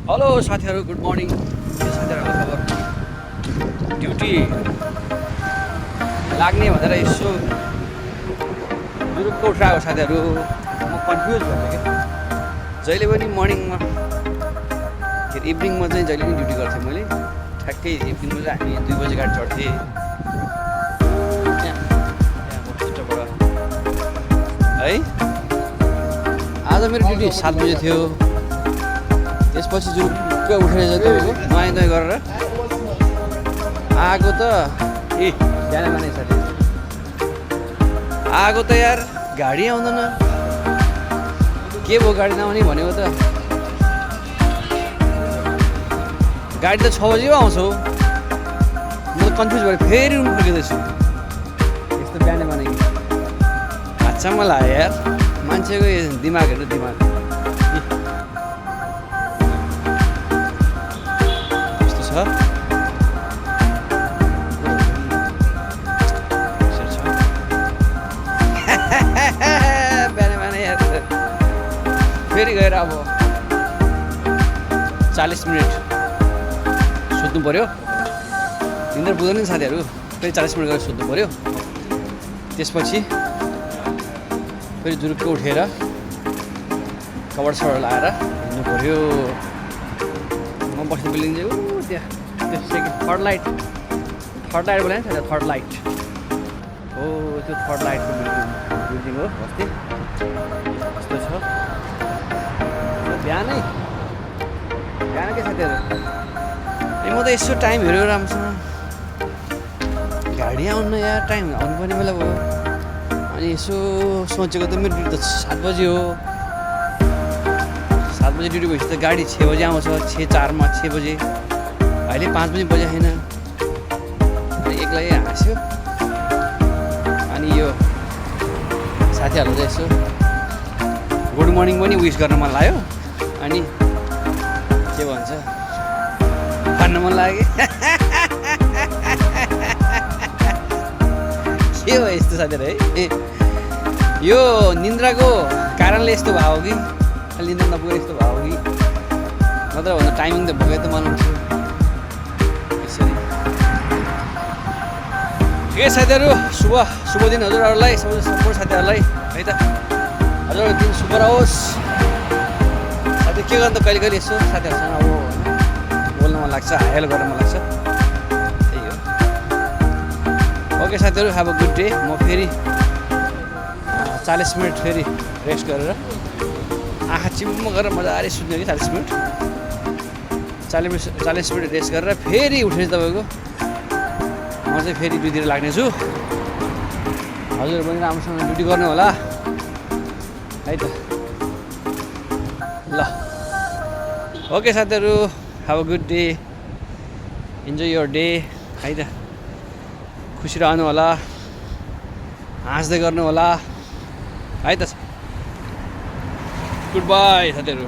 Hello साथीहरू, good morning. साथीहरूको खबर, ड्युटी लाग्ने भनेर यसो जुरुक्क उठाएको साथीहरू। म कन्फ्युज भएँ क्या, जहिले पनि मर्निङमा के अरे इभिनिङमा चाहिँ जहिले पनि ड्युटी गर्थेँ मैले। ठ्याक्कै इभिनिङमा चाहिँ हामी 2 बजी गाडी चढ्थेँ त्यहाँ बस्तीबाट है। आज मेरो ड्युटी 7 बजी थियो। त्यसपछि जुरुक्क उठेर चाहिँ तपाईँको नुहाइ नुहाइ गरेर आएको त बिहान माने साथी आएको त यार गाडी आउँदैन। के भयो गाडी नआउने भनेको त? गाडी त 6 बजी आउँछ। म त कन्फ्युज भएर फेरि रुम फर्किँदैछु। यस्तो बिहान माने अचम्म लाग्यो यार, मान्छेको दिमागहरू दिमाग बिहान यार फेरि गएर अब 40 मिनट सुत्नु पऱ्यो। निन्द्रा बुझ्दैन नि साथीहरू, फेरि 40 मिनट गएर सुत्नु पऱ्यो। त्यसपछि फेरि जुरुक्क उठेर कवर सवर लाएर हिँड्नु पऱ्यो। म बस्ने बिल्डिङ चाहिँ त्यहाँ त्यो सेकेन्ड थर्ड लाइट बोले नि त, थर्ड लाइट हो त्यो थर्ड लाइटको बिल्डिङ हो। बस्ती यस्तो छ बिहानै के साथीहरू। म त यसो टाइम हेरेर राम्रोसँग गाडी आउनु यार, टाइम आउनुपर्ने बेला भयो। अनि यसो सोचेको त मेरो ड्युटी त 7 बजी हो। 7 बजी ड्युटी भएपछि त गाडी 6 बजी आउँछ। 6:04 मा 6 बजी, अहिले 5 बजी बजे छैन। अनि एक्लै हाँस्यो। अनि यो साथीहरूलाई चाहिँ यसो गुड मर्निङ पनि विस गर्न मन लाग्यो। अनि के भन्छ भन्न मन लाग्यो के हो यस्तो साथीहरू है। यो निन्द्राको कारणले यस्तो भयो कि निन्द्रा नपुगेर यस्तो भयो कि नत्र भन्दा टाइमिङ त भोकै त बनाउँछु यसरी। ठिकै साथीहरू, शुभ दिन हजुरहरूलाई, सबै साथीहरूलाई है त। हजुरको दिन शुभ रहोस्। साथी के गर्नु त, कहिले कहिले यसो साथीहरूसँग अब बोल्न मन लाग्छ, हाइहेलो गर्न मन लाग्छ, त्यही हो। ओके साथीहरू, हेभ अ गुड डे। म फेरि 40 मिनट फेरि रेस्ट गरेर आँखा चिम्म गरेर मजाले सुत्ने कि 40 मिनट 40 मिनट रेस्ट गरेर फेरि उठेर तपाईँको म चाहिँ फेरि ड्युटीतिर लाग्नेछु। हजुर पनि राम्रोसँग ड्युटी गर्नु होला है त। ल ओके साथीहरू, have a good day, enjoy your day है त। खुसी रहनु होला, हाँस्दै गर्नु होला है त। गुड बाई साथीहरू।